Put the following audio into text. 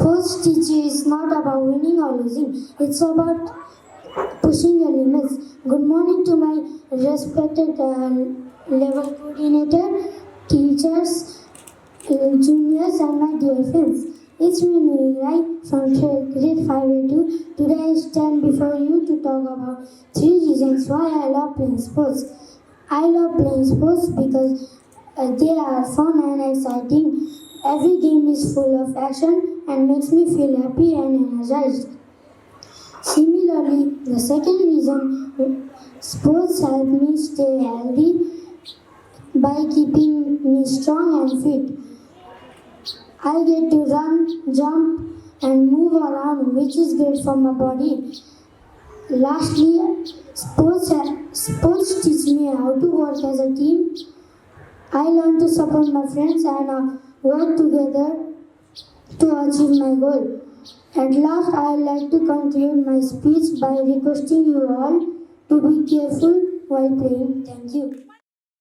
Sports teaching is not about winning or losing. It's about pushing your limits. Good morning to my respected level coordinator, teachers, juniors and my dear friends. It's me Nueengh Rai from grade 5A2. Today I stand before you to talk about 3 reasons why I love playing sports. I love playing sports because they are fun and exciting. Every game is full of action and makes me feel happy and energized. Similarly, the second reason, sports help me stay healthy by keeping me strong and fit. I get to run, jump and move around, which is great for my body. Lastly, sports teach me how to work as a team. I learn to support my friends and work together to achieve my goal. At last, I would like to conclude my speech by requesting you all to be careful while playing. Thank you.